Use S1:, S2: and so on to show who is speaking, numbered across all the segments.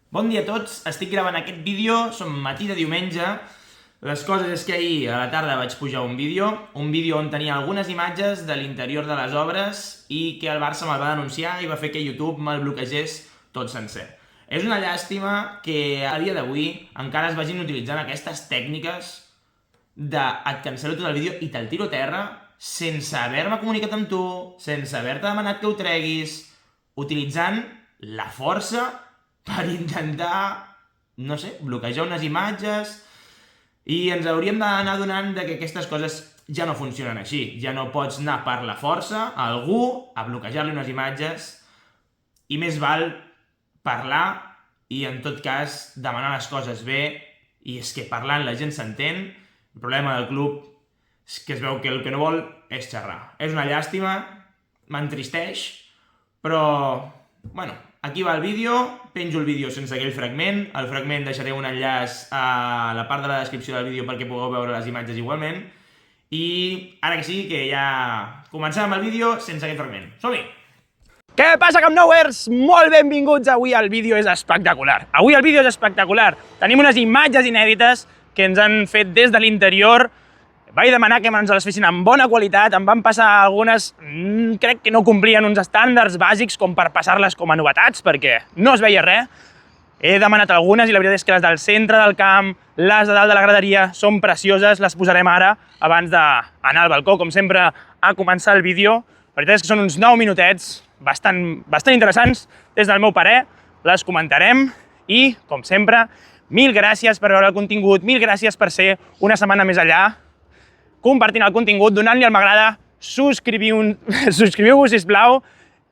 S1: Bon dia a tots, estic gravant aquest vídeo, som matí de diumenge. Les coses és que ahir a la tarda vaig pujar un vídeo on tenia algunes imatges de l'interior de les obres i que el Barça me'l va denunciar i va fer que YouTube me'l bloquegés tot sencer. És una llàstima que a dia d'avui encara es vagin utilitzant aquestes tècniques de et cancel·lo tot el vídeo i te'l tiro a terra sense haver-me comunicat amb tu, sense haver-te demanat que ho treguis, utilitzant la força per intentar, no sé, bloquejar unes imatges, i ens hauríem d'anar adonant que aquestes coses ja no funcionen així. Ja no pots anar per la força a algú a bloquejar-li unes imatges, i més val parlar i en tot cas demanar les coses bé, i és que parlant la gent s'entén. El problema del club és que es veu que el que no vol és xerrar. És una llàstima, m'entristeix, però, bueno, aquí va el vídeo, penjo el vídeo sense aquell fragment, el fragment deixaré un enllaç a la part de la descripció del vídeo perquè pugueu veure les imatges igualment, i ara que sí, que ja comencem amb el vídeo sense aquest fragment. Som-hi!
S2: Què passa, Camp Nouers? Molt benvinguts! Avui el vídeo és espectacular. Avui el vídeo és espectacular. Tenim unes imatges inèdites que ens han fet des de l'interior. Vaig demanar que ens les fessin amb bona qualitat, em van passar algunes, crec que no complien uns estàndards bàsics com per passar-les com a novetats, perquè no es veia res. He demanat algunes i la veritat és que les del centre del camp, les de dalt de la graderia, són precioses, les posarem ara, abans d'anar al balcó, com sempre, a començar el vídeo. La veritat és que són uns 9 minutets, bastant interessants, des del meu parer, les comentarem i, com sempre, mil gràcies per veure el contingut, mil gràcies per ser una setmana més allà, compartint el contingut, donant-li al m'agrada, subscriviu-vos, sisplau.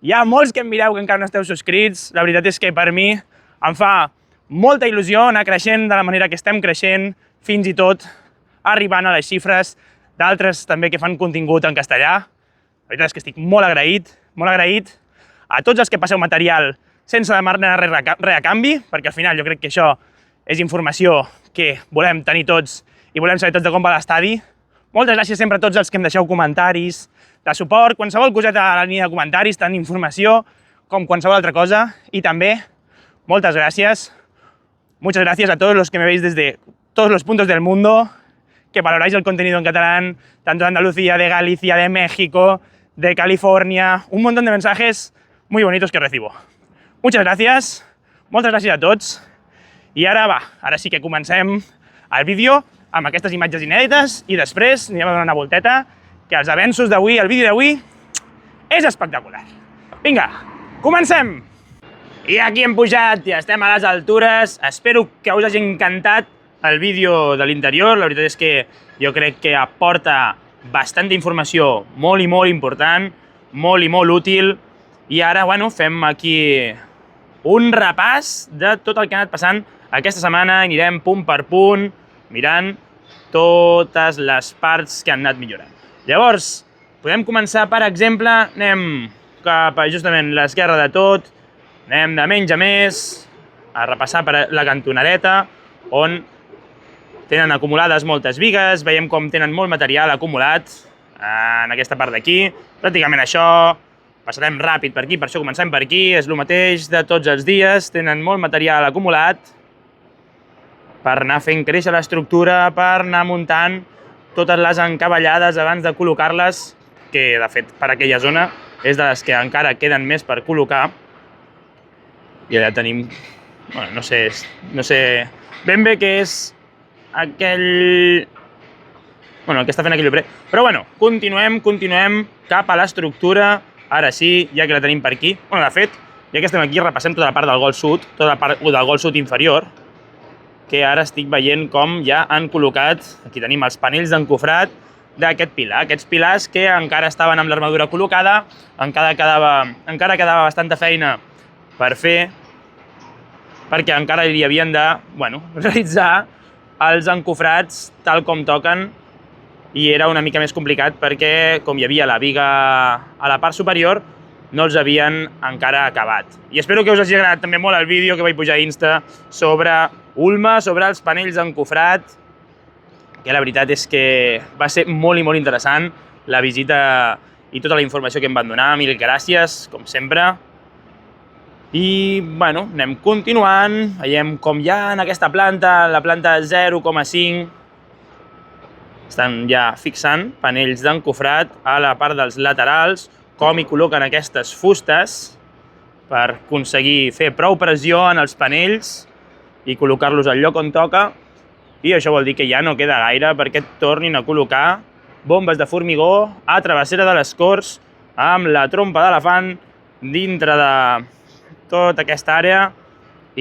S2: Hi ha molts que em mireu que encara no esteu subscrits. La veritat és que per mi em fa molta il·lusió anar creixent de la manera que estem creixent, fins i tot arribant a les xifres d'altres també que fan contingut en castellà. La veritat és que estic molt agraït a tots els que passeu material sense demanar res a canvi, perquè al final jo crec que això és informació que volem tenir tots i volem saber tots de com va l'estadi. Moltes gràcies sempre a tots els que em deixeu comentaris de suport, qualsevol coseta a la línia de comentaris, tant informació com qualsevol altra cosa. I també, moltes gràcies, muchas gracias a todos los que me veis desde todos los puntos del mundo, que valoráis el contenido en catalán, tanto de Andalucía, de Galicia, de México, de California, un montón de mensajes muy bonitos que recibo. Muchas gracias, moltes gràcies a tots. I ara sí que comencem el vídeo amb aquestes imatges inèdites i després anirem a donar una volteta, que els avenços d'avui, el vídeo d'avui, és espectacular. Vinga, comencem! I aquí hem pujat i estem a les altures. Espero que us hagi encantat el vídeo de l'interior. La veritat és que jo crec que aporta bastanta informació molt i molt important, molt i molt útil. I ara, bueno, fem aquí un repàs de tot el que ha anat passant aquesta setmana. Anirem punt per punt, mirant totes les parts que han anat millorant. Llavors, podem començar, per exemple, anem cap a justament l'esquerra de tot, anem de menys a més, a repassar per la cantonadeta, on tenen acumulades moltes bigues, veiem com tenen molt material acumulat en aquesta part d'aquí. Pràcticament això, passarem ràpid per aquí, per això comencem per aquí, és el mateix de tots els dies, tenen molt material acumulat, per anar fent créixer l'estructura, per anar muntant totes les encavallades abans de col·locar-les, que de fet per aquella zona és de les que encara queden més per col·locar. I allà tenim, bueno, no sé ben bé què és aquell... Bueno, el que està fent aquell obrer. Però bueno, continuem cap a l'estructura. Ara sí, ja que la tenim per aquí. Bueno, de fet, ja que estem aquí, repassem tota la part del gol sud, tota la part del gol sud inferior, que ara estic veient com ja han col·locat, aquí tenim els panells d'encofrat d'aquest pilar. Aquests pilars que encara estaven amb l'armadura col·locada, encara quedava bastanta feina per fer, perquè encara hi havien de, bueno, realitzar els encofrats tal com toquen, i era una mica més complicat perquè, com hi havia la biga a la part superior, no els havien encara acabat. I espero que us hagi agradat també molt el vídeo que vaig pujar a Insta sobre Ulma, sobre els panells d'encofrat, que la veritat és que va ser molt i molt interessant la visita i tota la informació que em van donar. Mil gràcies, com sempre. I, bueno, anem continuant, veiem com ja en aquesta planta, la planta 0,5, estan ja fixant panells d'encofrat a la part dels laterals, com hi col·loquen aquestes fustes per aconseguir fer prou pressió en els panells i col·locar-los al lloc on toca, i això vol dir que ja no queda gaire perquè tornin a col·locar bombes de formigó a travessera de les corts amb la trompa d'elefant dintre de tota aquesta àrea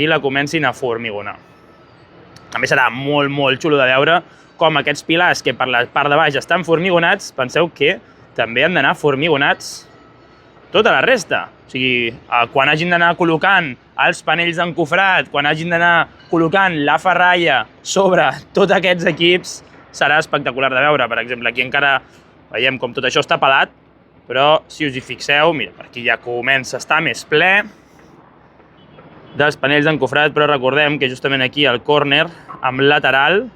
S2: i la comencin a formigonar. També serà molt, molt xulo de veure com aquests pilars que per la part de baix estan formigonats, penseu que també han d'anar formigonats tota la resta. O sigui, quan hagin d'anar col·locant els panells d'encofrat, quan hagin d'anar col·locant la ferralla sobre tots aquests equips, serà espectacular de veure. Per exemple, aquí encara veiem com tot això està pelat, però si us hi fixeu, mira, per aquí ja comença a estar més ple dels panells d'encofrat, però recordem que justament aquí al córner, amb lateral,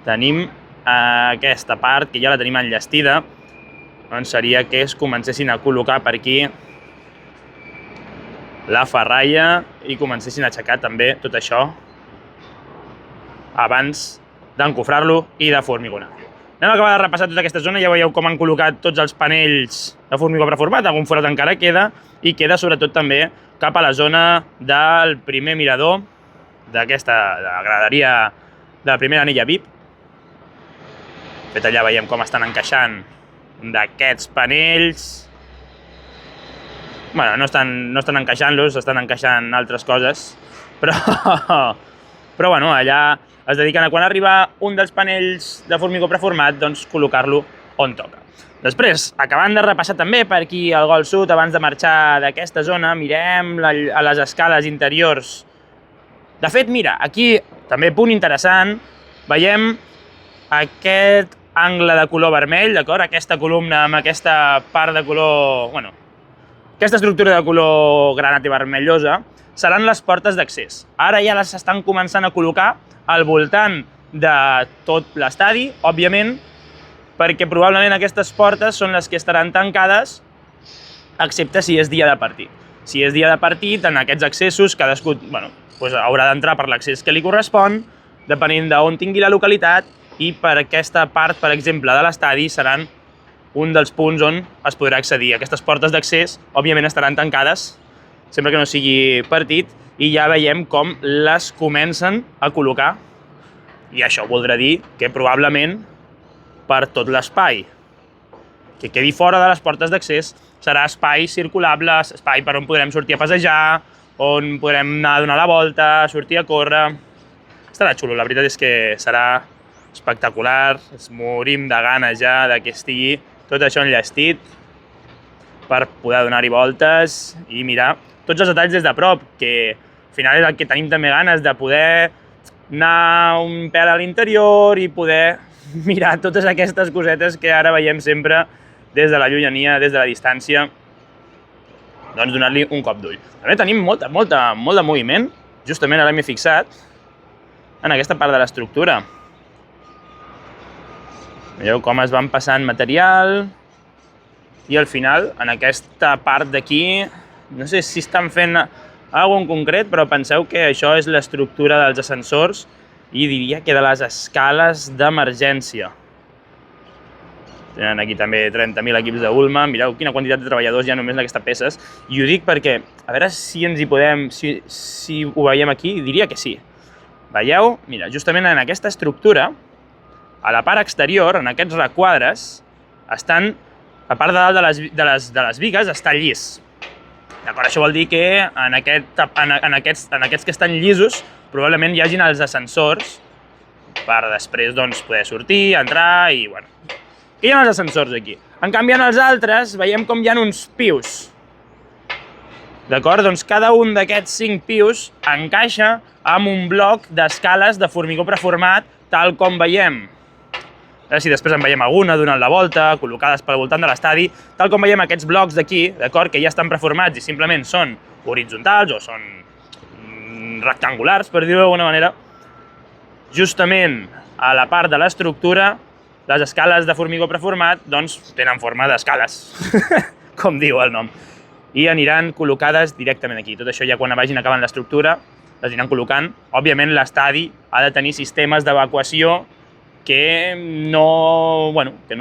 S2: tenim aquesta part que ja la tenim enllestida, doncs seria que es comencessin a col·locar per aquí la ferralla i comencessin a aixecar també tot això abans d'encofrar-lo i de formigonar. Anem a acabar de repassar tota aquesta zona, ja veieu com han col·locat tots els panells de formigó preformat, algun forat encara queda, i queda sobretot també cap a la zona del primer mirador d'aquesta graderia de la primera anella VIP. De fet, allà veiem com estan encaixant d'aquests panells. Bueno, no estan encaixant-los, estan encaixant altres coses, però bueno, allà es dediquen a quan arriba un dels panells de formigó preformat, doncs col·locar-lo on toca. Després, acabant de repassar també per aquí al Gol Sud, abans de marxar d'aquesta zona, mirem a les escales interiors. De fet, mira, aquí també punt interessant, veiem aquest angle de color vermell, d'acord? Aquesta columna amb aquesta part de color... Bueno, aquesta estructura de color granat i vermellosa seran les portes d'accés. Ara ja les estan començant a col·locar al voltant de tot l'estadi, òbviament, perquè probablement aquestes portes són les que estaran tancades, excepte si és dia de partit. Si és dia de partit, en aquests accessos, cadascú haurà d'entrar per l'accés que li correspon, depenent d'on tingui la localitat, i per aquesta part, per exemple, de l'estadi, seran un dels punts on es podrà accedir. Aquestes portes d'accés, òbviament, estaran tancades, sempre que no sigui partit, i ja veiem com les comencen a col·locar. I això voldrà dir que probablement per tot l'espai que quedi fora de les portes d'accés serà espai circulable, espai per on podrem sortir a passejar, on podrem anar a donar la volta, sortir a córrer. Estarà xulo, la veritat és que serà espectacular, ens morim de ganes ja de que estigui tot això enllestit per poder donar-hi voltes i mirar tots els detalls des de prop, que al final és el que tenim també ganes de poder anar un pèl a l'interior i poder mirar totes aquestes cosetes que ara veiem sempre des de la llunyania, des de la distància, doncs donar-li un cop d'ull. També tenim molt de moviment, justament ara m'he fixat, en aquesta part de l'estructura. Veieu com es van passant material i al final, en aquesta part d'aquí, no sé si estan fent alguna cosa en concret, però penseu que això és l'estructura dels ascensors i diria que de les escales d'emergència. Tenen aquí també 30.000 equips d'Ulma, mireu quina quantitat de treballadors hi ha només en aquestes peces. I ho dic perquè, a veure si ens hi podem, si ho veiem aquí, diria que sí. Veieu? Mira, justament en aquesta estructura, a la part exterior, en aquests requadres, estan, a part de dalt de les bigues, està llis. D'acord, això vol dir que en aquests que estan llisos probablement hi hagin els ascensors per després doncs, poder sortir, entrar i... bueno. Hi ha els ascensors aquí. En canvi, en els altres veiem com hi ha uns pius. D'acord? Doncs cada un d'aquests 5 pius encaixa amb un bloc d'escales de formigó preformat, tal com veiem. A veure si després en veiem alguna donant la volta, col·locades pel voltant de l'estadi, tal com veiem aquests blocs d'aquí, d'acord, que ja estan preformats i simplement són horitzontals o són rectangulars, per dir-ho d'alguna manera. Justament a la part de l'estructura, les escales de formigó preformat doncs, tenen forma d'escales, com diu el nom. i aniran col·locades directament aquí. Tot això ja quan vagin acabant l'estructura les aniran col·locant. Òbviament l'estadi ha de tenir sistemes d'evacuació que no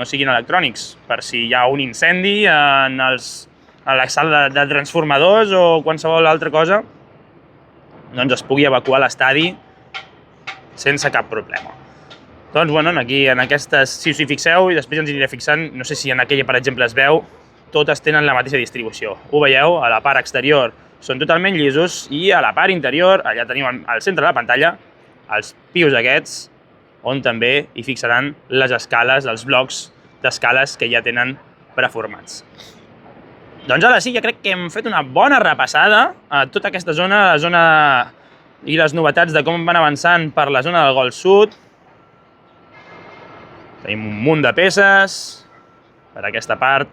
S2: siguin electrònics, per si hi ha un incendi a la sala de transformadors o qualsevol altra cosa, doncs es pugui evacuar l'estadi sense cap problema. Doncs, aquí en aquestes, si us hi fixeu, i després ens aniré fixant, no sé si en aquella, per exemple, es veu, totes tenen la mateixa distribució. Ho veieu? A la part exterior són totalment llisos i a la part interior, allà teniu al centre de la pantalla, els pius aquests, on també hi fixaran les escales, els blocs d'escales que ja tenen preformats. Doncs ara sí, ja crec que hem fet una bona repassada a tota aquesta zona, la zona i les novetats de com van avançant per la zona del Golf Sud. Tenim un munt de peces per aquesta part,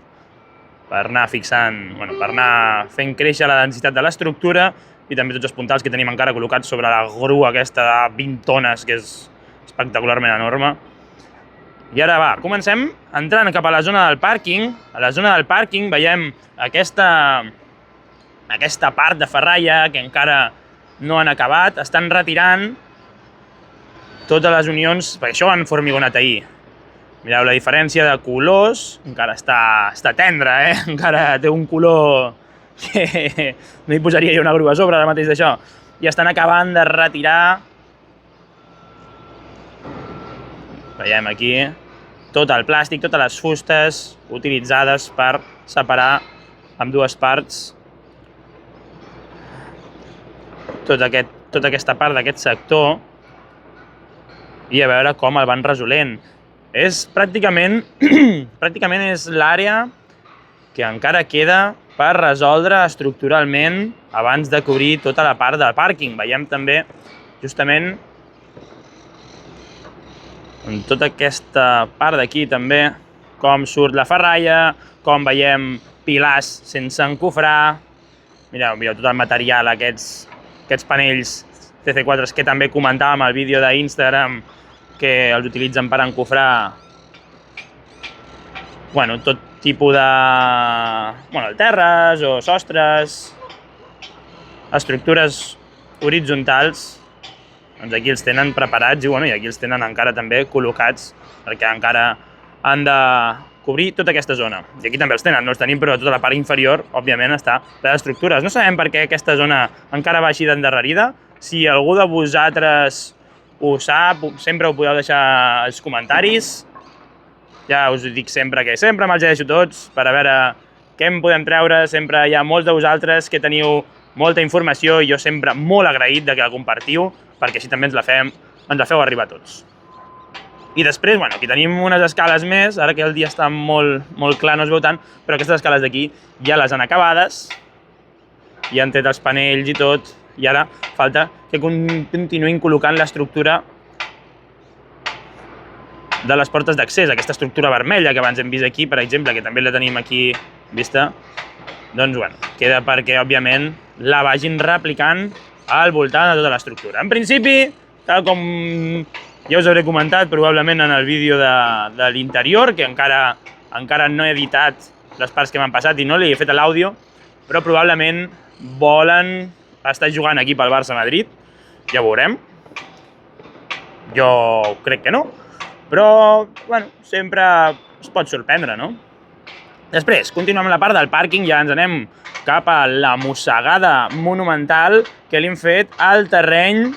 S2: per anar fixant, per anar fent créixer la densitat de l'estructura i també tots els puntals que tenim encara col·locats sobre la grua aquesta de 20 tones, que és espectacularment enorme. I ara va, comencem entrant cap a la zona del pàrquing. A la zona del pàrquing veiem aquesta part de ferralla que encara no han acabat. Estan retirant totes les unions, perquè això ho han formigonat ahir. Mireu la diferència de colors, encara està tendre, encara té un color que no hi posaria jo una grua a sobre ara mateix d'això. I estan acabant de retirar, veiem aquí, tot el plàstic, totes les fustes utilitzades per separar amb dues parts tota aquesta part d'aquest sector i a veure com el van resolent. És pràcticament és l'àrea que encara queda per resoldre estructuralment abans de cobrir tota la part del pàrquing. Veiem també justament en tota aquesta part d'aquí també com surt la ferralla, com veiem pilars sense encofrar. Mireu tot el material, aquests panells TC4 que també comentàvem al vídeo d'Instagram que els utilitzen per encofrar tot tipus de terres o sostres, estructures horitzontals. Doncs aquí els tenen preparats i aquí els tenen encara també col·locats perquè encara han de cobrir tota aquesta zona. I aquí també els tenen, no els tenim, però tota la part inferior, òbviament, està plena d'estructures. No sabem per què aquesta zona encara va així d'endarrerida. Si algú de vosaltres ho sap, sempre ho podeu deixar als comentaris. Ja us dic sempre que sempre me'ls deixo tots per a veure què en podem treure. Sempre hi ha molts de vosaltres que teniu molta informació i jo sempre molt agraït de que la compartiu, perquè així també ens la feu arribar a tots. I després, aquí tenim unes escales més, ara que el dia està molt clar, no es veu tant, però aquestes escales d'aquí ja les han acabades, ja han tret els panells i tot, i ara falta que continuïn col·locant l'estructura de les portes d'accés, aquesta estructura vermella que abans hem vist aquí, per exemple, que també la tenim aquí vista, doncs queda perquè, òbviament, la vagin replicant al voltant de tota l'estructura. En principi, tal com ja us hauré comentat probablement en el vídeo de l'interior, que encara no he editat les parts que m'han passat i no li he fet l'àudio, però probablement volen estar jugant aquí pel Barça-Madrid, ja ho veurem. Jo crec que no, però sempre es pot sorprendre, no? Després, continuem amb la part del pàrquing, ja ens anem cap a la mossegada monumental que li hem fet al terreny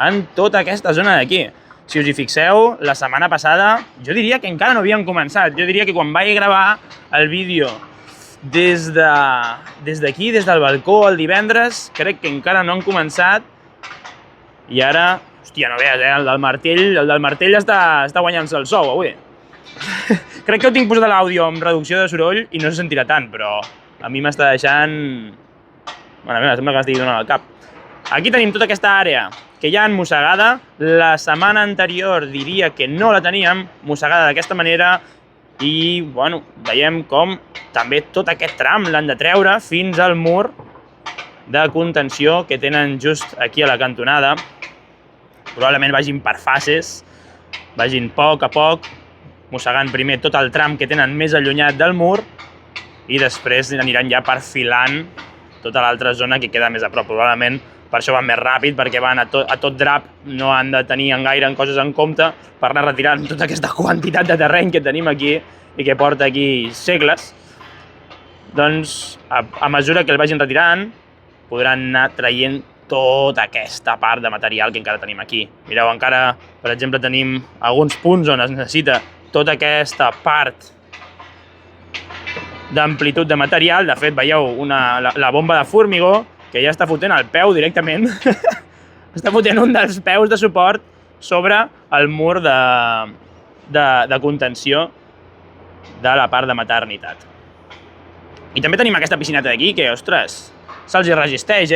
S2: en tota aquesta zona d'aquí. Si us hi fixeu, la setmana passada jo diria que encara no havien començat. Jo diria que quan vaig gravar el vídeo des d'aquí, des del balcó el divendres, crec que encara no han començat. I ara, hòstia, no veus, el del martell està guanyant-se el sou avui. Crec que ho tinc posat a l'àudio amb reducció de soroll i no se sentirà tant, però a mi m'està deixant... a mi sembla que m'estigui donant al cap. Aquí tenim tota aquesta àrea que ja han mossegada. La setmana anterior diria que no la teníem mossegada d'aquesta manera i, veiem com també tot aquest tram l'han de treure fins al mur de contenció que tenen just aquí a la cantonada. Probablement vagin per fases, vagin a poc, mossegant primer tot el tram que tenen més allunyat del mur i després aniran ja perfilant tota l'altra zona que queda més a prop. Probablement per això van més ràpid, perquè van a tot drap, no han de tenir gaire coses en compte per anar retirant tota aquesta quantitat de terreny que tenim aquí i que porta aquí segles. Doncs a mesura que el vagin retirant podran anar traient tota aquesta part de material que encara tenim aquí. Mireu, encara, per exemple, tenim alguns punts on es necessita tota aquesta part d'amplitud de material. De fet, veieu la bomba de formigó que ja està fotent el peu directament. Està fotent un dels peus de suport sobre el mur de contenció de la part de maternitat. I també tenim aquesta piscineta d'aquí que, ostres, se'ls hi resisteix,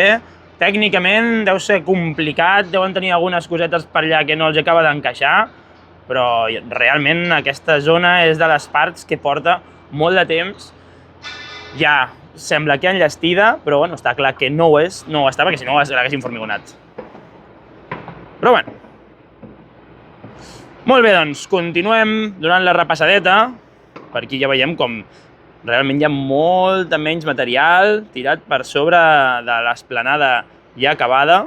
S2: Tècnicament deu ser complicat, deuen tenir algunes cosetes per allà que no els acaba d'encaixar, però realment aquesta zona és de les parts que porta molt de temps. Ja sembla que enllestida, però bueno, està clar que no ho és, no ho està, perquè si no l'haguessin formigonat. Però bueno. Molt bé, doncs, continuem donant la repassadeta. Per aquí ja veiem com realment hi ha molt menys material tirat per sobre de l'esplanada ja acabada.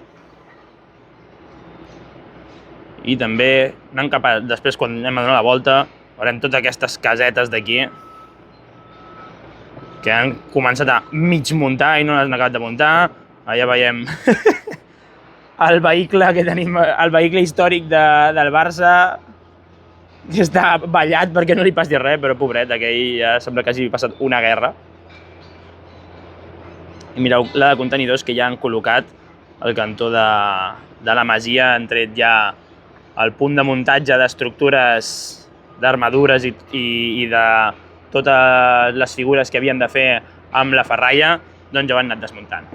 S2: I també anant cap a... Després, quan anem a donar la volta, veurem totes aquestes casetes d'aquí que han començat a mig muntar i no les han acabat de muntar. Allà veiem el vehicle que tenim, el vehicle històric del Barça, que està ballat perquè no li passi res, però pobret, aquell ja sembla que hagi passat una guerra. I mireu la de contenidors que ja han col·locat al cantó de la masia, han tret ja el punt de muntatge d'estructures d'armadures i de totes les figures que havien de fer amb la ferralla, doncs ja ho han anat desmuntant.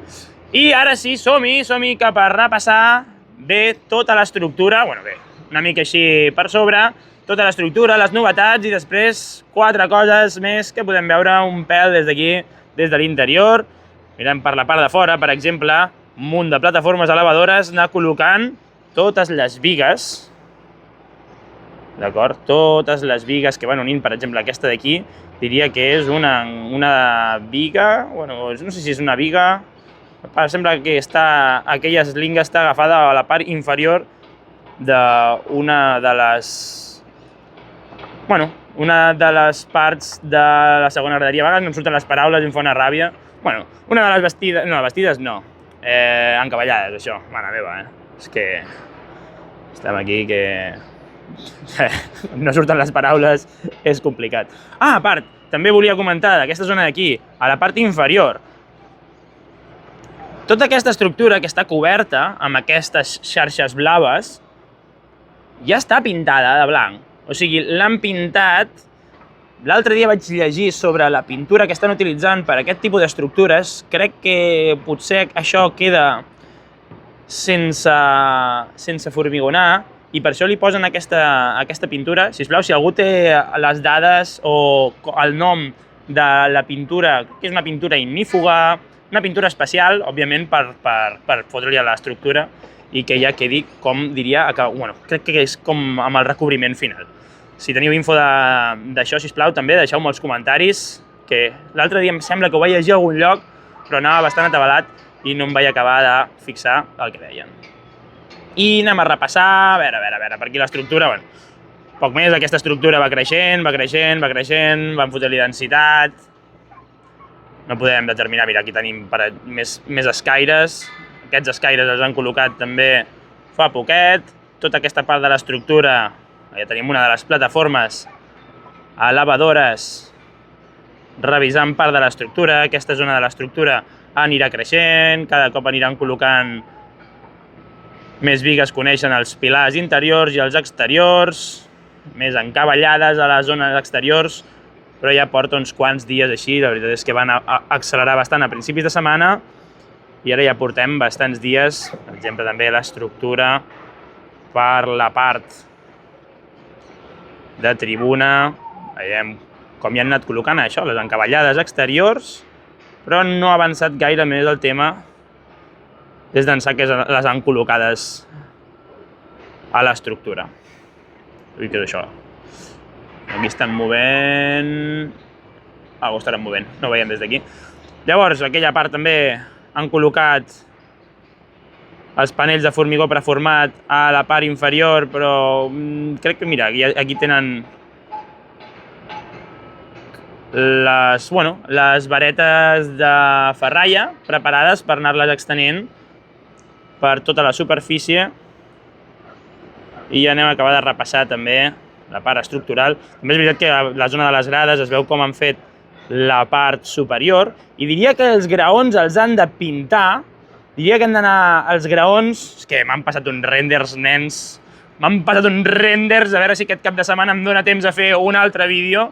S2: I ara sí, som-hi cap a repassar bé tota l'estructura, bueno bé, una mica així per sobre, tota l'estructura, les novetats i després 4 coses més que podem veure un pèl des d'aquí, des de l'interior. Mirem per la part de fora, per exemple, un munt de plataformes elevadores, anar col·locant totes les bigues, d'acord? Totes les bigues que van unint, per exemple, aquesta d'aquí, diria que és una biga, bueno, no sé si és una biga, sembla que aquella eslinga està agafada a la part inferior d'una de les... Bueno, una de les parts de la segona graderia. A vegades no em surten les paraules i em fa una ràbia. Bueno, una de les vestides... No, vestides no. Encavallades, això. Mare meva, És que... Estem aquí que... No surten les paraules, és complicat. Ah, a part, també volia comentar d'aquesta zona d'aquí, a la part inferior. Tota aquesta estructura que està coberta amb aquestes xarxes blaves ja està pintada de blanc. O sigui, l'han pintat... L'altre dia vaig llegir sobre la pintura que estan utilitzant per aquest tipus d'estructures. Crec que potser això queda sense formigonar i per això li posen aquesta pintura. Sisplau, si algú té les dades o el nom de la pintura, que és una pintura ignífuga, una pintura especial, òbviament, per fotre-li a l'estructura i que ja quedi, com diria, bueno, crec que és com amb el recobriment final. Si teniu info d'això, sisplau, també deixeu-me als comentaris, que l'altre dia em sembla que ho vaig llegir a algun lloc, però anava bastant atabalat i no em vaig acabar de fixar el que deien. I anem a repassar, a veure, per aquí l'estructura, bueno, poc més, aquesta estructura va creixent, van fotre-li densitat. No podem determinar, mira, aquí tenim més escaires, aquests escaires els han col·locat també fa poquet, tota aquesta part de l'estructura. Ja tenim una de les plataformes elevadores revisant part de l'estructura. Aquesta zona de l'estructura anirà creixent, cada cop aniran col·locant més bigues que uneixen els pilars interiors i els exteriors, més encavallades a les zones exteriors, però ja porta uns quants dies així. La veritat és que van accelerar bastant a principis de setmana i ara ja portem bastants dies. Per exemple, també l'estructura per la part de tribuna, veiem com hi han anat col·locant això, les encavallades exteriors, però no ha avançat gaire més el tema des d'ençà que les han col·locades a l'estructura. Ui, què és això? Aquí estan movent... ho estarem movent, no ho veiem des d'aquí. Llavors, aquella part també han col·locat els panells de formigó preformat a la part inferior, però crec que, mira, aquí tenen les varetes de ferralla preparades per anar-les extenent per tota la superfície. I ja anem a acabar de repassar també la part estructural. També és veritat que la zona de les grades es veu com han fet la part superior i diria que els graons els han de pintar. Diria que han d'anar els graons... És que m'han passat uns renders, nens. M'han passat uns renders, a veure si aquest cap de setmana em dóna temps a fer un altre vídeo.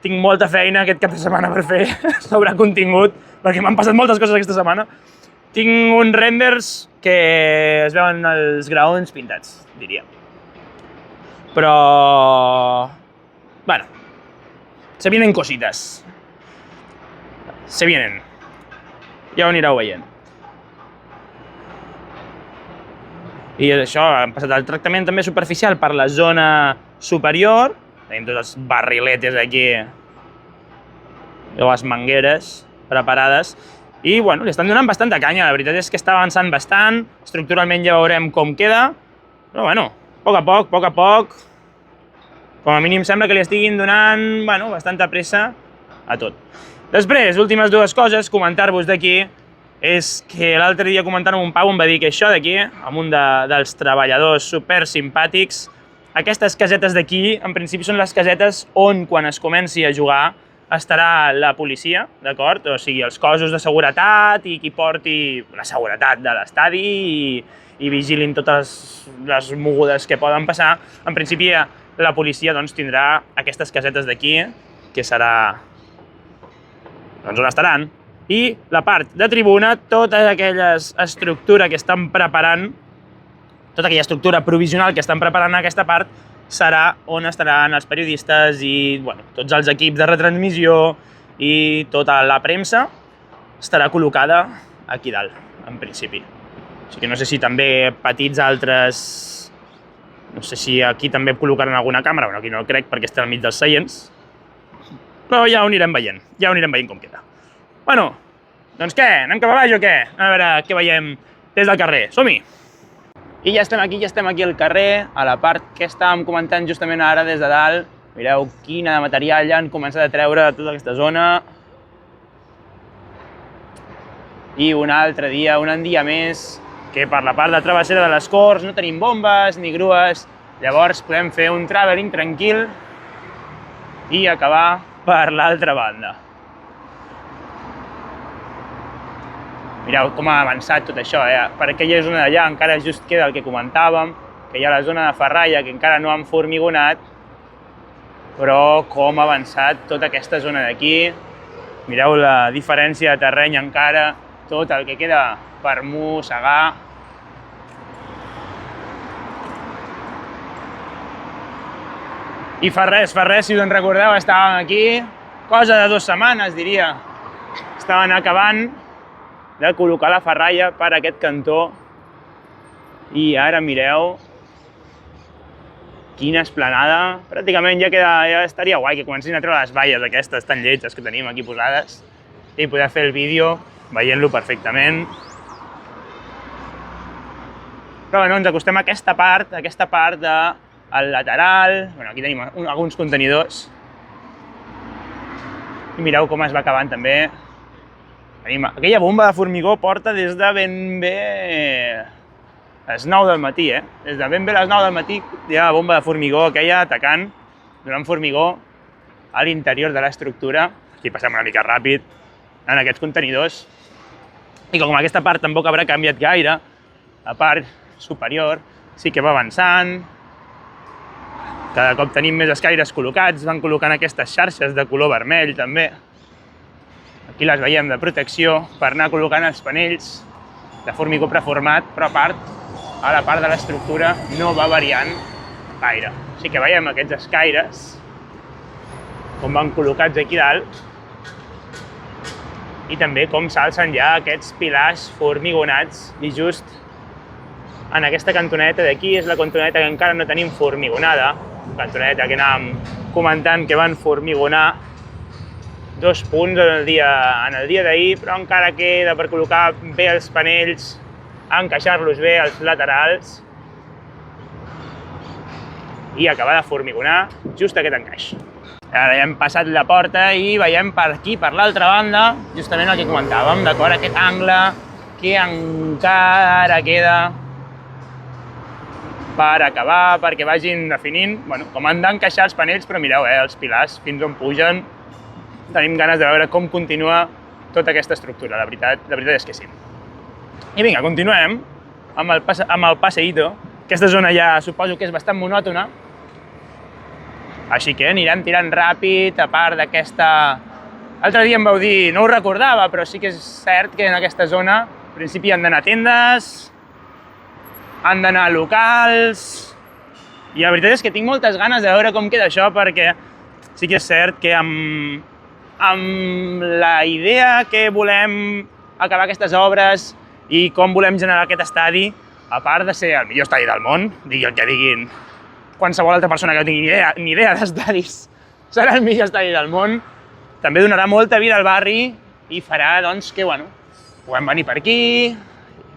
S2: Tinc molta feina aquest cap de setmana per fer sobre contingut, perquè m'han passat moltes coses aquesta setmana. Tinc uns renders que es veuen els graons pintats, diria. Però... bueno, se vienen cositas. Se vienen. Ja ho anireu veient. I això, han passat el tractament també superficial per la zona superior. Tenim tots els barriletes aquí, les mangueres preparades. I, bueno, li estan donant bastanta canya. La veritat és que està avançant bastant. Estructuralment ja veurem com queda. Però, bueno, a poc, com a mínim sembla que li estiguin donant, bueno, bastanta pressa a tot. Després, últimes dues coses, comentar-vos d'aquí, és que l'altre dia comentant amb un pau em va dir que això d'aquí, amb un dels treballadors super simpàtics, aquestes casetes d'aquí, en principi són les casetes on, quan es comenci a jugar, estarà la policia, d'acord? O sigui, els cossos de seguretat i qui porti la seguretat de l'estadi i vigilin totes les mogudes que poden passar. En principi, la policia doncs, tindrà aquestes casetes d'aquí, que serà doncs, on estaran. I la part de tribuna, tota aquella estructura que estan preparant, tota aquella estructura provisional que estan preparant en aquesta part, serà on estaran els periodistes i bueno, tots els equips de retransmissió i tota la premsa estarà col·locada aquí dalt, en principi. O sigui, no sé si també petits altres... No sé si aquí també col·locaran alguna càmera, bueno, aquí no el crec perquè estem al mig dels seients, però ja ho anirem veient com queda. Bueno, doncs què? Anem cap a baix o què? A veure què veiem des del carrer. Som-hi! I ja estem aquí al carrer, a la part que estàvem comentant justament ara des de dalt. Mireu quina material ja han començat a treure de tota aquesta zona. I un altre dia, un dia més, que per la part de travessera de les Corts no tenim bombes ni grues, llavors podem fer un traveling tranquil i acabar per l'altra banda. Mireu com ha avançat tot això, Per aquella zona d'allà encara just queda el que comentàvem, que hi ha la zona de ferralla que encara no han formigonat, però com ha avançat tota aquesta zona d'aquí. Mireu la diferència de terreny encara, tot el que queda per mossegar. I fa res, si us en recordeu, estàvem aquí, cosa de 2 setmanes, diria. Estaven acabant de col·locar la ferralla per aquest cantó i ara mireu quina esplanada. Pràcticament ja estaria guai que comencessin a treure les valles aquestes tan lletges que tenim aquí posades i poder fer el vídeo veient-lo perfectament. Però bueno, ens acostem a aquesta part del lateral. Bueno, aquí tenim alguns contenidors. I mireu com es va acabant també. Aquella bomba de formigó porta des de ben bé les 9 del matí, Des de ben bé les 9 del matí hi ha la bomba de formigó aquella atacant, donant formigó a l'interior de l'estructura. Aquí passem una mica ràpid en aquests contenidors. I com aquesta part tampoc haurà canviat gaire, la part superior sí que va avançant. Cada cop tenim més escaires col·locats, van col·locant aquestes xarxes de color vermell també. Aquí les veiem de protecció per anar col·locant els panells de formigó preformat, però a la part de l'estructura no va variant gaire. Sí que veiem aquests escaires, com van col·locats aquí dalt, i també com s'alcen ja aquests pilars formigonats i just en aquesta cantoneta d'aquí és la cantoneta que encara no tenim formigonada, cantoneta que anàvem comentant que van formigonar 2 punts en el dia d'ahir, però encara queda per col·locar bé els panells, encaixar-los bé als laterals i acabar de formigonar just aquest encaix. Ara ja hem passat la porta i veiem per aquí, per l'altra banda, justament el que comentàvem, d'acord? Aquest angle que encara queda per acabar, perquè vagin definint, bueno, com han d'encaixar els panells, però mireu, els pilars fins on pugen. Tenim ganes de veure com continua tota aquesta estructura, la veritat és que sí. I vinga, continuem amb el passeïto. Aquesta zona ja suposo que és bastant monòtona, així que anirem tirant ràpid, a part d'aquesta... L'altre dia em vau dir, no ho recordava, però sí que és cert que en aquesta zona, al principi han d'anar tendes, han d'anar locals... I la veritat és que tinc moltes ganes de veure com queda això, perquè sí que és cert que amb la idea que volem acabar aquestes obres i com volem generar aquest estadi, a part de ser el millor estadi del món, digui el que diguin qualsevol altra persona que no tingui ni idea d'estadis, serà el millor estadi del món, també donarà molta vida al barri i farà doncs, que puguem venir per aquí,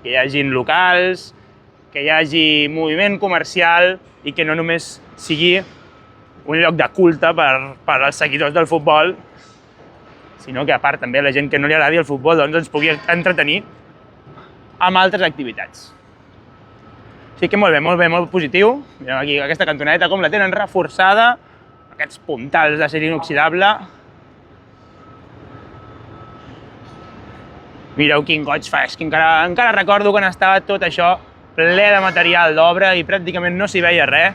S2: que hi hagin locals, que hi hagi moviment comercial i que no només sigui un lloc de culte per als seguidors del futbol, sinó que a part també la gent que no li agradi el futbol doncs ens pugui entretenir amb altres activitats. Així que molt bé, molt positiu. Mireu aquí aquesta cantoneta com la tenen reforçada, aquests puntals d'acer inoxidable. Mireu quin goig fa, és que encara recordo quan estava tot això ple de material d'obra i pràcticament no s'hi veia res.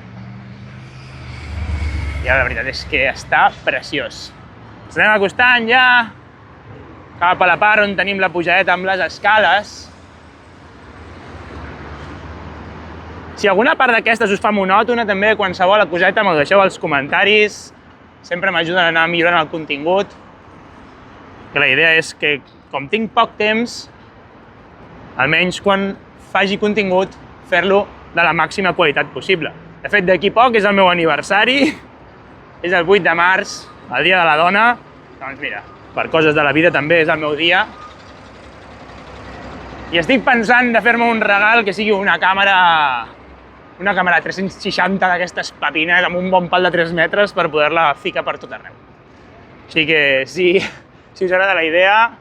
S2: I la veritat és que està preciós. Ens anem acostant ja cap a la part on tenim la pujadeta amb les escales. Si alguna part d'aquestes us fa monòtona, també qualsevol coseta m'ho deixeu als comentaris. Sempre m'ajuden a anar millorant el contingut. Que la idea és que, com tinc poc temps, almenys quan faci contingut, fer-lo de la màxima qualitat possible. De fet, d'aquí poc és el meu aniversari, és el 8 de març, el dia de la dona. Doncs mira, per coses de la vida també és el meu dia. I estic pensant de fer-me un regal que sigui una càmera 360 d'aquestes papines amb un bon pal de 3 metres per poder-la ficar per tot arreu. Així que si us agrada la idea,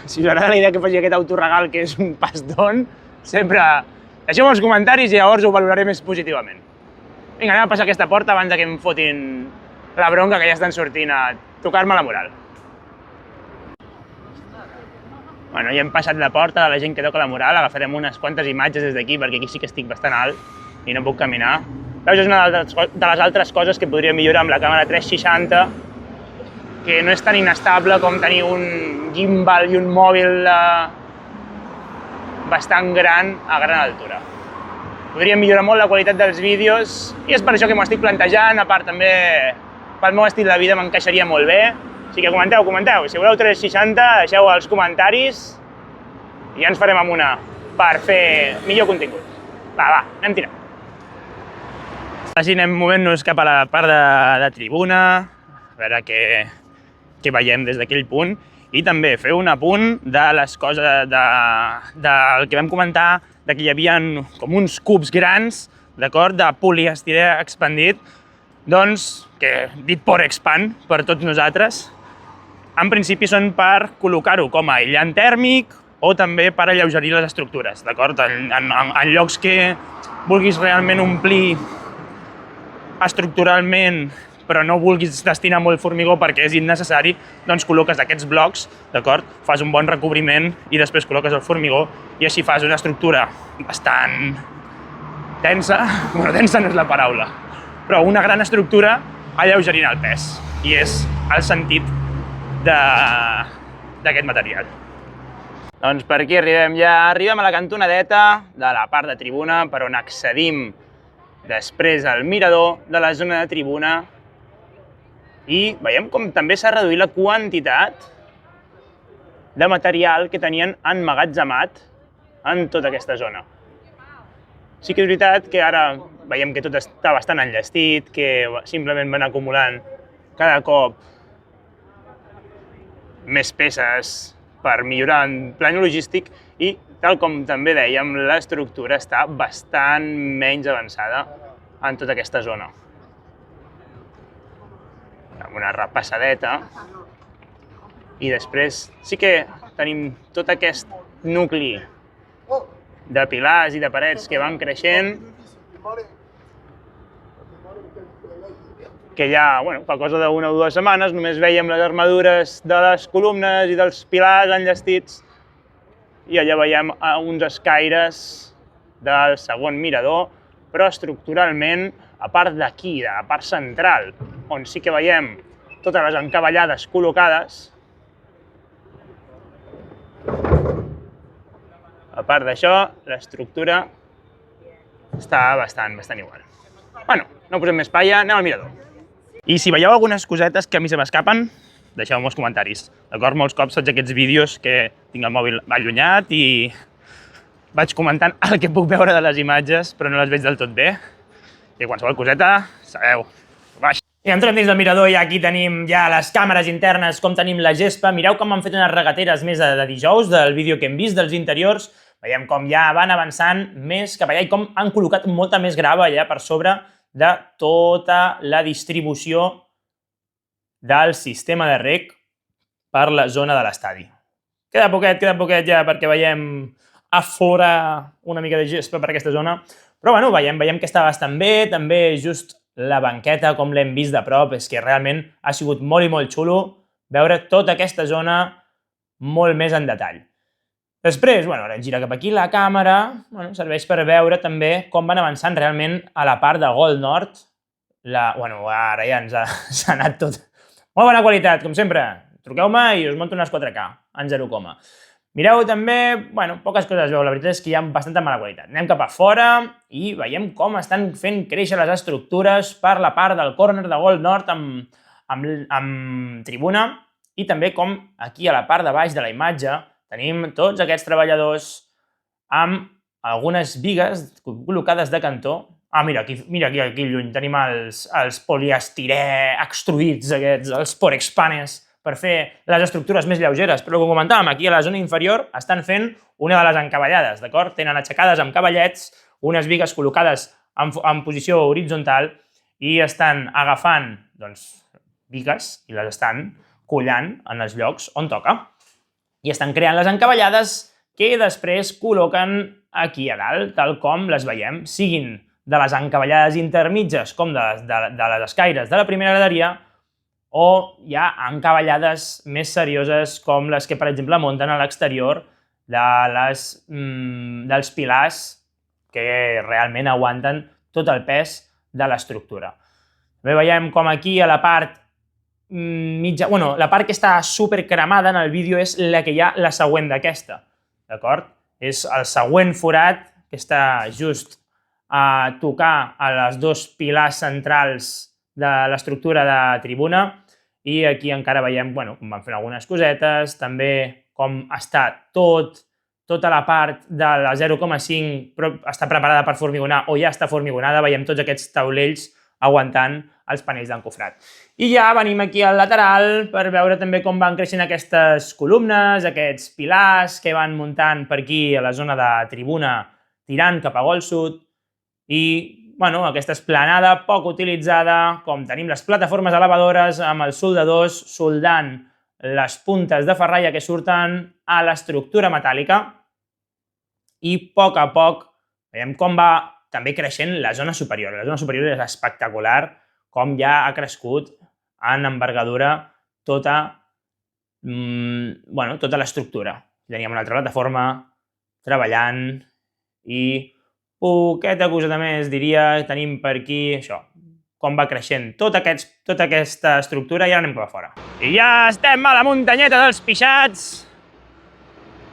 S2: que faci aquest autoregal que és un pastón, sempre deixeu els comentaris i llavors ho valoraré més positivament. Vinga, anem a passar aquesta porta abans que em fotin la bronca que ja estan sortint a tocar-me la moral. Bueno, ja hem passat la porta de la gent que toca la moral, agafarem unes quantes imatges des d'aquí perquè aquí sí que estic bastant alt i no puc caminar. Veus, és una de les altres coses que podria millorar amb la càmera 360, que no és tan inestable com tenir un gimbal i un mòbil bastant gran a gran altura. Podria millorar molt la qualitat dels vídeos i és per això que m'ho estic plantejant, a part també pel meu estil de vida m'encaixaria molt bé. Així que comenteu. Si voleu 360, deixeu els comentaris i ja ens farem amb una per fer millor contingut. Va, anem tirant. Així anem movent-nos cap a la part de tribuna, a veure què veiem des d'aquell punt i també fer un apunt de les coses del que vam comentar, que hi havia com uns cubs grans, d'acord, de poliestirè expandit, doncs, que dit por expand per tots nosaltres, en principi són per col·locar-ho com a aïllant tèrmic o també per alleugerir les estructures, d'acord? En llocs que vulguis realment omplir estructuralment però no vulguis destinar molt formigó perquè és innecessari, doncs col·loques aquests blocs, d'acord? Fas un bon recobriment i després col·loques el formigó i així fas una estructura bastant tensa, bueno, tensa no és la paraula, però una gran estructura alleugerint el pes i és el sentit d'aquest material. Doncs per aquí arribem a la cantonadeta de la part de tribuna per on accedim després al mirador de la zona de tribuna i veiem com també s'ha reduït la quantitat de material que tenien emmagatzemat en tota aquesta zona. Sí que és veritat que ara veiem que tot està bastant enllestit, que simplement van acumulant cada cop més peces per millorar en plan logístic i, tal com també dèiem, l'estructura està bastant menys avançada en tota aquesta zona. Amb una repassadeta i després sí que tenim tot aquest nucli de pilars i de parets que van creixent, que ja, fa cosa d'una o 2 setmanes, només veiem les armadures de les columnes i dels pilars enllestits i allà veiem uns escaires del segon mirador, però estructuralment, a part d'aquí, a la part central, on sí que veiem totes les encavallades col·locades, a part d'això, l'estructura està bastant igual. Bueno, no posem més palla, anem al mirador. I si veieu algunes cosetes que a mi se m'escapen, deixeu-me als comentaris. D'acord? Molts cops faig aquests vídeos que tinc el mòbil allunyat i vaig comentant el que puc veure de les imatges, però no les veig del tot bé. I qualsevol coseta, sabeu, baix. I entrem dins del mirador i aquí tenim ja les càmeres internes, com tenim la gespa. Mireu com han fet unes regateres més de dijous del vídeo que hem vist dels interiors. Veiem com ja van avançant més cap allà i com han col·locat molta més grava allà per sobre de tota la distribució del sistema de reg per la zona de l'estadi. Queda poquet ja perquè veiem aflorar una mica de gespa per aquesta zona, però bueno, veiem que està bastant bé, també just la banqueta, com l'hem vist de prop, és que realment ha sigut molt i molt xulo veure tota aquesta zona molt més en detall. Després, ara gira cap aquí la càmera, serveix per veure també com van avançant realment a la part de Gold Nord. Ara ja s'ha anat tot. Molt bona qualitat, com sempre. Truqueu-me i us monto unes 4K, en 0, Mireu també, poques coses es veu, la veritat és que hi ha bastanta mala qualitat. Anem cap a fora i veiem com estan fent créixer les estructures per la part del córner de Gold Nord amb tribuna i també com aquí a la part de baix de la imatge tenim tots aquests treballadors amb algunes bigues col·locades de cantó. Mira aquí lluny tenim els poliestirè extruïts aquests, els porexpanes, per fer les estructures més lleugeres. Però com comentàvem, aquí a la zona inferior estan fent una de les encavallades, d'acord? Tenen aixecades amb cavallets, unes bigues col·locades en posició horitzontal i estan agafant bigues i les estan collant en els llocs on toca. I estan creant les encavallades que després col·loquen aquí a dalt, tal com les veiem, siguin de les encavallades intermitges com de les escaires de la primera graderia o ja encavallades més serioses com les que, per exemple, munten a l'exterior dels pilars que realment aguanten tot el pes de l'estructura. També veiem com aquí a la part mitja, la part que està super cremada en el vídeo és la que hi ha la següent d'aquesta, d'acord? És el següent forat que està just a tocar a les 2 pilars centrals de l'estructura de tribuna i aquí encara veiem com van fent algunes cosetes, també com està tota la part de la 0,5 però està preparada per formigonar o ja està formigonada, veiem tots aquests taulells aguantant els panells d'encofrat. I ja venim aquí al lateral per veure també com van creixent aquestes columnes, aquests pilars que van muntant per aquí a la zona de tribuna tirant cap a Gol Sud i aquesta esplanada poc utilitzada, com tenim les plataformes elevadores amb els soldadors soldant les puntes de ferralla que surten a l'estructura metàl·lica i a poc veiem com va també creixent la zona superior. La zona superior és espectacular, com ja ha crescut en envergadura tota l'estructura. Teníem una altra plataforma treballant i poqueta coseta més, diria, tenim per aquí això, com va creixent tota aquesta estructura i ara anem cap a fora. I ja estem a la muntanyeta dels Pixats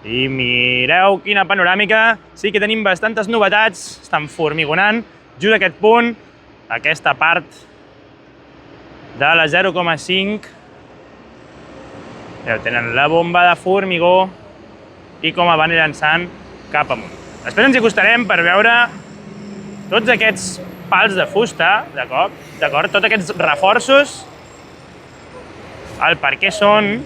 S2: i mireu quina panoràmica, sí que tenim bastantes novetats, estan formigonant just aquest punt, aquesta part de la 0,5, tenen la bomba de formigó i com van llançant cap amunt. Després ens hi acostarem per veure tots aquests pals de fusta, d'acord? Tots aquests reforços, el per què són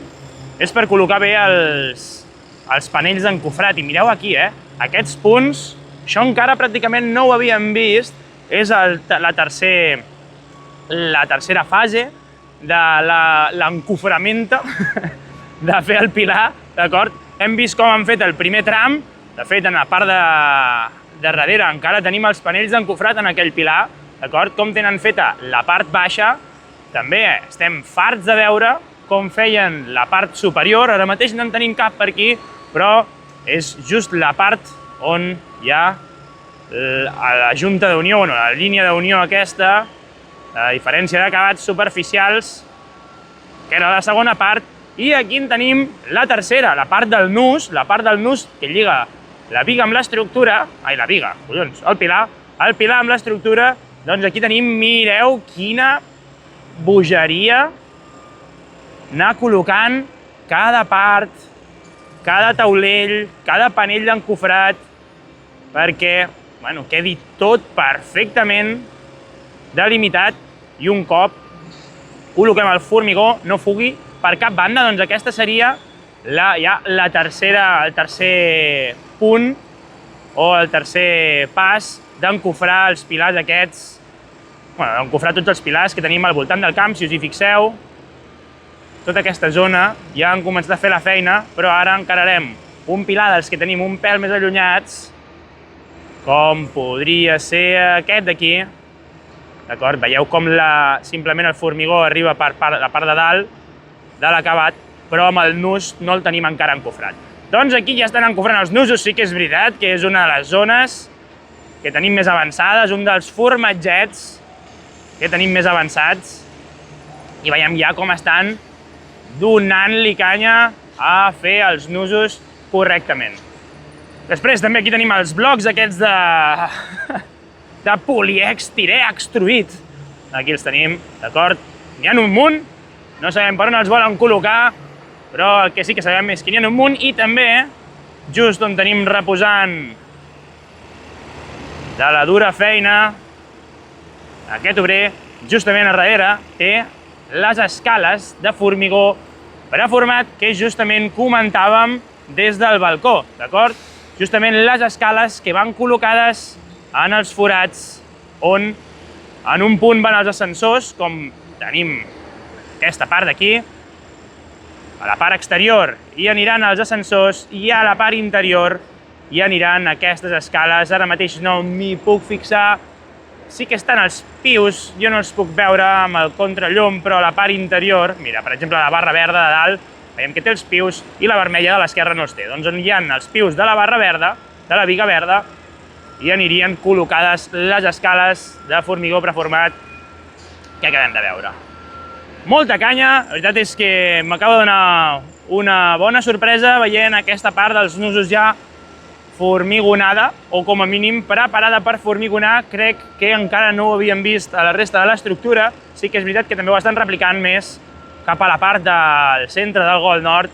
S2: és per col·locar bé els panells d'encofrat. I mireu aquí, aquests punts, això encara pràcticament no ho havíem vist, és la tercera fase de l'encoframenta de fer el pilar, d'acord? Hem vist com han fet el primer tram, de fet, en la part de darrere encara tenim els panells d'encofrat en aquell pilar, d'acord? Com tenen feta la part baixa, també estem farts de veure com feien la part superior. Ara mateix no en tenim cap per aquí, però és just la part on hi ha la junta d'unió, la línia d'unió aquesta, a diferència d'acabats superficials, que era la segona part, i aquí en tenim la tercera, la part del nus que lliga la viga amb l'estructura, el pilar amb l'estructura. Doncs aquí tenim, mireu quina bogeria anar col·locant cada part, cada taulell, cada panell d'encofrat, perquè quedi tot perfectament delimitat i un cop col·loquem el formigó no fugui per cap banda. Doncs aquesta seria el tercer punt o el tercer pas d'encofrar els pilars aquests, d'encofrar tots els pilars que tenim al voltant del camp. Si us hi fixeu, tota aquesta zona ja han començat a fer la feina, però ara encararem un pilar dels que tenim un pèl més allunyats, com podria ser aquest d'aquí. D'acord? Veieu com simplement el formigó arriba per la part de dalt de l'acabat, però amb el nus no el tenim encara encofrat. Doncs aquí ja estan encofrant els nusos, sí que és veritat que és una de les zones que tenim més avançades, un dels formatgets que tenim més avançats, i veiem ja com estan donant-li canya a fer els nusos correctament. Després també aquí tenim els blocs aquests de polièxtir extruït. Aquí els tenim, d'acord? N'hi ha un munt, no sabem per on els volen col·locar, però el que sí que sabem és que n'hi ha un munt, i també, just on tenim reposant de la dura feina, aquest obrer, justament a darrere, té les escales de formigó preformat que justament comentàvem des del balcó, d'acord? Justament les escales que van col·locades en els forats on en un punt van els ascensors, com tenim aquesta part d'aquí. A la part exterior hi aniran els ascensors i a la part interior hi aniran aquestes escales. Ara mateix no m'hi puc fixar. Sí que estan els pius, jo no els puc veure amb el contrallum, però a la part interior, mira, per exemple, la barra verda de dalt, veiem que té els pius i la vermella de l'esquerra no els té. Doncs on hi ha els pius de la barra verda, de la viga verda, hi anirien col·locades les escales de formigó preformat que acabem de veure. Molta canya, la veritat és que m'acaba de donar una bona sorpresa veient aquesta part dels nusos ja formigonada, o com a mínim preparada per formigonar. Crec que encara no ho havíem vist a la resta de l'estructura. Sí que és veritat que també ho estan replicant més cap a la part del centre del Gol Nord,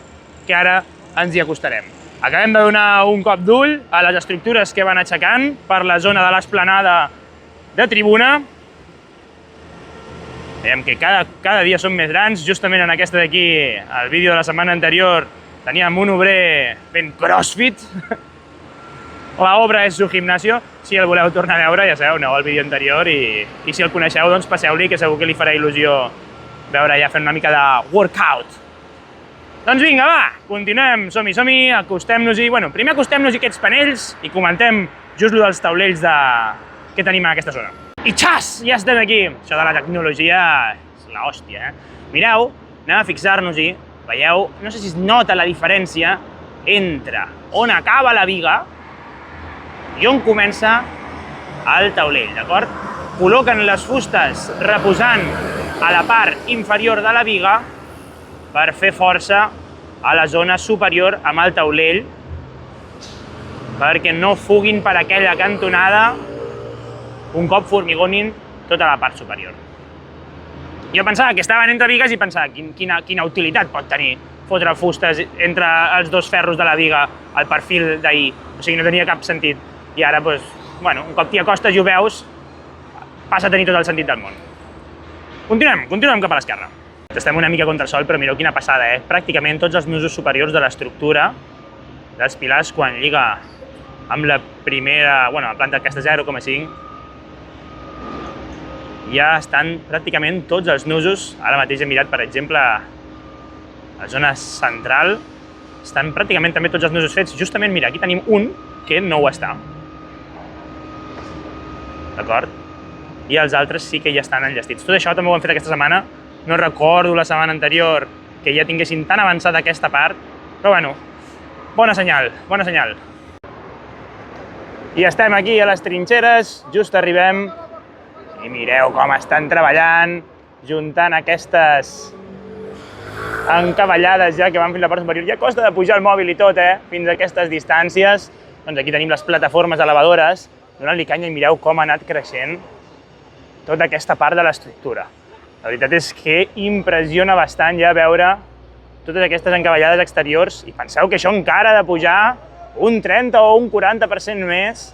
S2: que ara ens hi acostarem. Acabem de donar un cop d'ull a les estructures que van aixecant per la zona de l'esplanada de tribuna. Veiem que cada dia són més grans. Justament en aquesta d'aquí, el vídeo de la setmana anterior, teníem un obrer fent crossfit. La obra és su gimnasio. Si el voleu tornar a veure, ja sabeu, aneu al vídeo anterior, i si el coneixeu, doncs passeu-li, que segur que li farà il·lusió veure ja fent una mica de workout. Doncs vinga, va, continuem, som-hi, acostem-nos-hi. Bueno, primer acostem-nos-hi aquests panells i comentem just lo dels taulells que tenim en aquesta zona. I xas! Ja estem aquí! Això de la tecnologia és l'hòstia, Mireu, anem a fixar-nos-hi, veieu, no sé si es nota la diferència entre on acaba la viga i on comença el taulell, d'acord? Col·loquen les fustes reposant a la part inferior de la viga per fer força a la zona superior amb el taulell, perquè no fuguin per aquella cantonada un cop formigonin tota la part superior. Jo pensava que estaven entre vigues i pensava quina utilitat pot tenir fotre fustes entre els dos ferros de la viga al perfil d'ahir. O sigui, no tenia cap sentit. I ara, un cop t'hi acostes i ho veus, passa a tenir tot el sentit del món. Continuem cap a l'esquerra. Estem una mica contra el sol, però mireu quina passada, Pràcticament tots els nusos superiors de l'estructura dels pilars, quan lliga amb la primera, la planta aquesta 0,5, ja estan pràcticament tots els nusos. Ara mateix he mirat, per exemple, a la zona central, estan pràcticament també tots els nusos fets. Justament, mira, aquí tenim un que no ho està. D'acord? I els altres sí que ja estan enllestits. Tot això també ho hem fet aquesta setmana. No recordo la setmana anterior que ja tinguessin tan avançada aquesta part, però bueno, bona senyal, bona senyal. I estem aquí a les trinxeres, just arribem, i mireu com estan treballant, juntant aquestes encavallades ja que van fins a la part superior. Ja costa de pujar el mòbil i tot, fins a aquestes distàncies. Doncs aquí tenim les plataformes elevadores, donant-li canya i mireu com ha anat creixent tota aquesta part de l'estructura. La veritat és que impressiona bastant ja veure totes aquestes encavallades exteriors i penseu que això encara ha de pujar un 30 o un 40% més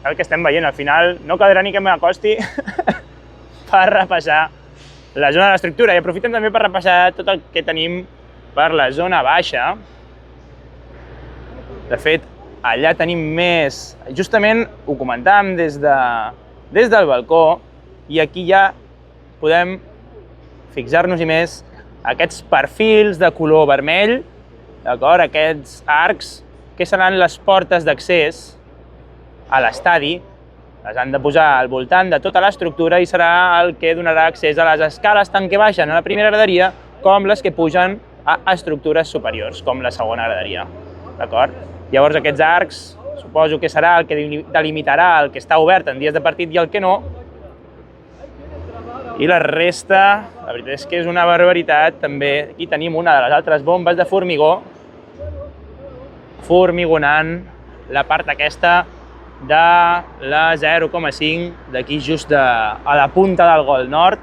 S2: del que estem veient. Al final no caldrà ni que m'acosti per repassar la zona de l'estructura i aprofitem també per repassar tot el que tenim per la zona baixa. De fet, allà tenim més. Justament ho comentàvem des del balcó i aquí ja podem fixar-nos-hi més aquests perfils de color vermell, d'acord? Aquests arcs que seran les portes d'accés a l'estadi. Les han de posar al voltant de tota l'estructura i serà el que donarà accés a les escales tant que baixen a la primera graderia com les que pugen a estructures superiors, com la segona graderia. D'acord? Llavors aquests arcs suposo que serà el que delimitarà el que està obert en dies de partit i el que no. I la resta, la veritat és que és una barbaritat. També aquí tenim una de les altres bombes de formigó, formigonant la part aquesta de la 0,5, d'aquí just a la punta del Gol Nord.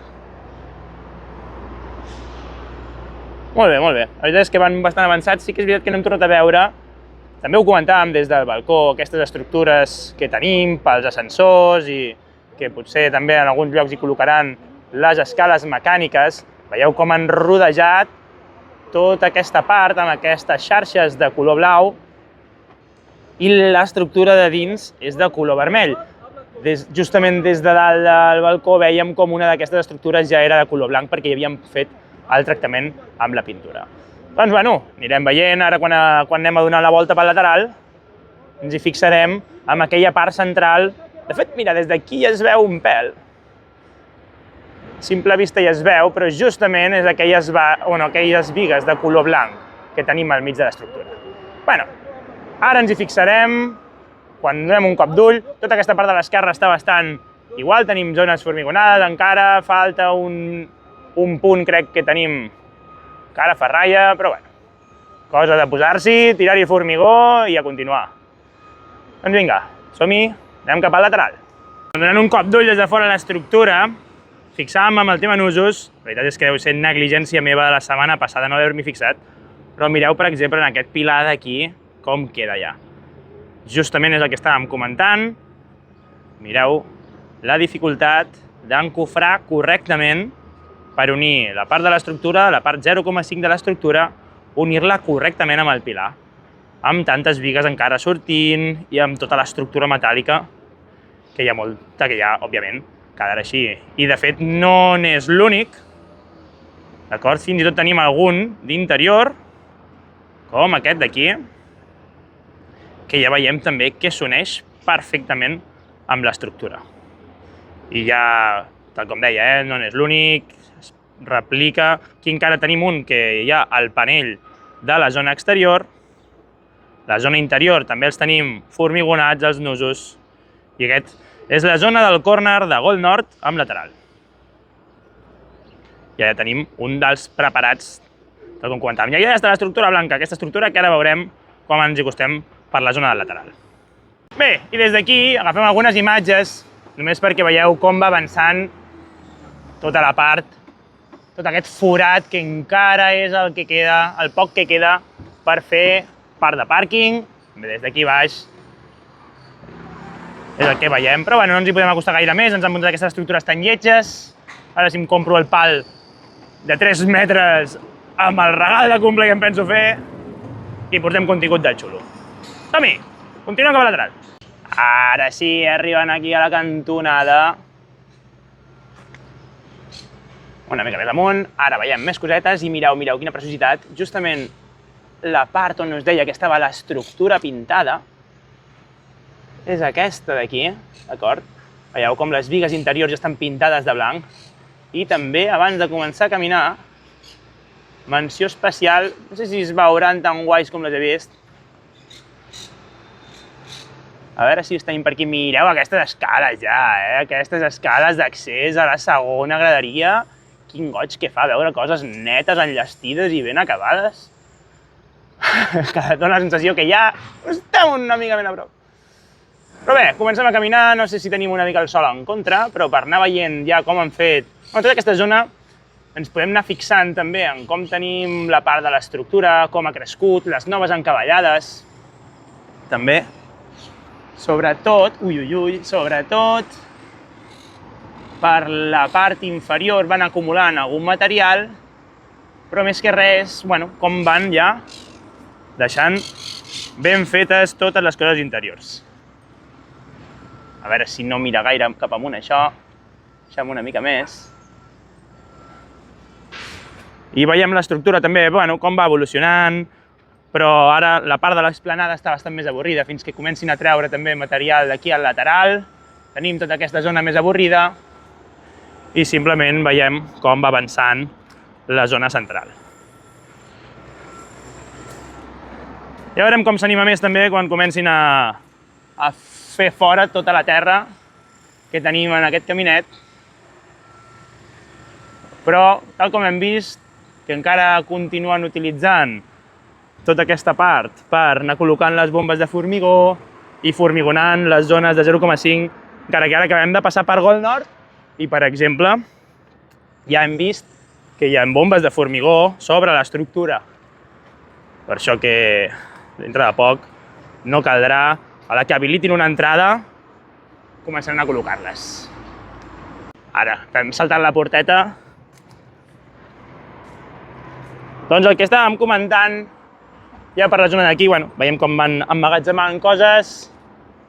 S2: Molt bé, molt bé. La veritat és que van bastant avançats. Sí que és veritat que no hem tornat a veure, també ho comentàvem des del balcó, aquestes estructures que tenim pels ascensors i que potser també en alguns llocs hi col·locaran les escales mecàniques. Veieu com han rodejat tota aquesta part amb aquestes xarxes de color blau i l'estructura de dins és de color vermell. Justament des de dalt del balcó veiem com una d'aquestes estructures ja era de color blanc perquè hi havíem fet el tractament amb la pintura. Doncs bueno, anirem veient, ara quan anem a donar la volta pel lateral ens hi fixarem amb aquella part central. De fet, mira, des d'aquí ja es veu un pèl. A simple vista ja es veu, però justament és aquelles bigues de color blanc que tenim al mig de l'estructura. Bueno, ara ens hi fixarem quan donem un cop d'ull. Tota aquesta part de l'esquerra està bastant igual, tenim zones formigonades, encara falta un punt, crec que tenim encara ferralla, però bueno, cosa de posar-s'hi, tirar-hi formigó i a continuar. Doncs vinga, som-hi, anem cap al lateral. Donant un cop d'ull des de fora l'estructura, fixàvem amb el tema nusos, la veritat és que deu ser negligència meva de la setmana passada no haver-m'hi fixat, però mireu, per exemple, en aquest pilar d'aquí, com queda ja. Justament és el que estàvem comentant. Mireu la dificultat d'encofrar correctament per unir la part de l'estructura, la part 0,5 de l'estructura, unir-la correctament amb el pilar, amb tantes bigues encara sortint i amb tota l'estructura metàl·lica, que hi ha molta que hi ha, òbviament, quedarà així. I, de fet, no n'és l'únic, d'acord? Fins i tot tenim algun d'interior, com aquest d'aquí, que ja veiem també que s'uneix perfectament amb l'estructura. I ja, tal com deia, no n'és l'únic, es replica. Aquí encara tenim un que hi ha al panell de la zona exterior. La zona interior també els tenim formigonats, els nusos, i aquest és la zona del córner de Gol Nord amb lateral. I ja tenim un dels preparats, tal com comentàvem. I allà està l'estructura blanca, aquesta estructura que ara veurem com ens hi acostem per la zona del lateral. Bé, i des d'aquí agafem algunes imatges, només perquè veieu com va avançant tota la part, tot aquest forat que encara és el que queda, el poc que queda per fer part de pàrquing. Des d'aquí baix és el que veiem, però bueno, no ens hi podem acostar gaire més, ens han muntat aquestes estructures tan lletges. Ara si em compro el pal de 3 metres amb el regal de cumple que em penso fer i portem contingut de xulo. Som-hi! Continuem cap a lateral. Ara sí, arriben aquí a la cantonada. Una mica més amunt. Ara veiem més cosetes i mireu, quina preciositat. Justament la part on us deia que estava l'estructura pintada és aquesta d'aquí, d'acord? Veieu com les bigues interiors ja estan pintades de blanc. I també, abans de començar a caminar, menció especial, no sé si es veuran tan guais com les he vist. A veure si us tenim per aquí. Mireu aquestes escales ja, aquestes escales d'accés a la segona graderia. Quin goig que fa veure coses netes, enllestides i ben acabades. Que dona la sensació que ja estem una mica ben a prop. Però bé, comencem a caminar, no sé si tenim una mica el sol en contra, però per anar veient ja com han fet tota aquesta zona ens podem anar fixant també en com tenim la part de l'estructura, com ha crescut, les noves encavallades. També, sobretot, sobretot per la part inferior van acumulant algun material, però més que res, com van ja deixant ben fetes totes les coses interiors. A veure si no mira gaire cap amunt això. Deixem una mica més. I veiem l'estructura també, com va evolucionant, però ara la part de l'esplanada està bastant més avorrida, fins que comencin a treure també material d'aquí al lateral. Tenim tota aquesta zona més avorrida i simplement veiem com va avançant la zona central. Ja veurem com s'anima més també quan comencin a fer fora tota la terra que tenim en aquest caminet. Però, tal com hem vist, que encara continuen utilitzant tota aquesta part per anar col·locant les bombes de formigó i formigonant les zones de 0,5, encara que ara acabem de passar per Gol Nord i, per exemple, ja hem vist que hi ha bombes de formigó sobre l'estructura. Per això que, dintre de poc, no caldrà, a la que habilitin una entrada, començaran a col·locar-les. Ara, hem saltat la porteta. Doncs el que estàvem comentant, ja per la zona d'aquí, veiem com van emmagatzemant coses,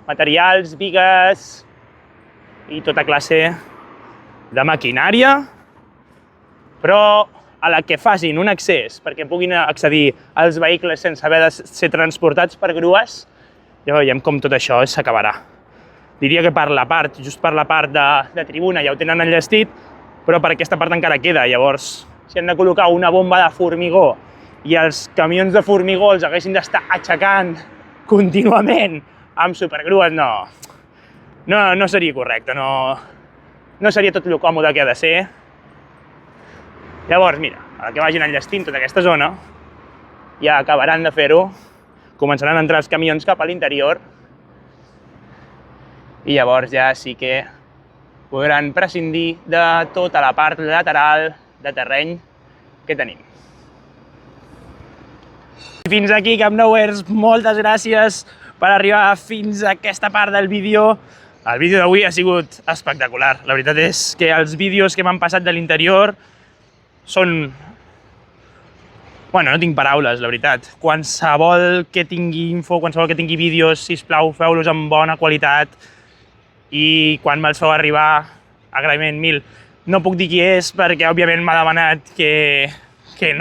S2: materials, bigues i tota classe de maquinària, però a la que facin un accés perquè puguin accedir als vehicles sense haver de ser transportats per grues, ja veiem com tot això s'acabarà. Diria que just per la part de tribuna ja ho tenen enllestit, però per aquesta part encara queda. Llavors, si han de col·locar una bomba de formigó i els camions de formigó els haguessin d'estar aixecant contínuament amb supergrues, no seria correcte, no seria tot el còmode que ha de ser. Llavors, mira, a la que vagin enllestint tota aquesta zona, ja acabaran de fer-ho, començaran a entrar els camions cap a l'interior i llavors ja sí que podran prescindir de tota la part lateral de terreny que tenim. Fins aquí, Camp Nowheres, moltes gràcies per arribar fins a aquesta part del vídeo. El vídeo d'avui ha sigut espectacular. La veritat és que els vídeos que m'han passat de l'interior són... no tinc paraules, la veritat. Qualsevol que tingui info, qualsevol que tingui vídeos, sisplau, feu-los amb bona qualitat. I quan me'ls feu arribar, agraïment 1000. No puc dir qui és perquè, òbviament, m'ha demanat que és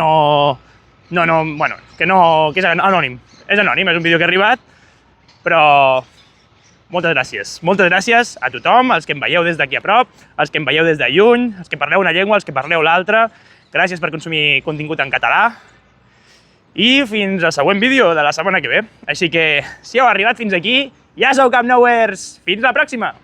S2: anònim. És anònim, és un vídeo que ha arribat, però moltes gràcies. Moltes gràcies a tothom, els que em veieu des d'aquí a prop, els que em veieu des de lluny, els que parleu una llengua, els que parleu l'altra. Gràcies per consumir contingut en català. I fins al següent vídeo de la setmana que ve. Així que, si heu arribat fins aquí, ja sou Camp Nowheres. Fins la pròxima!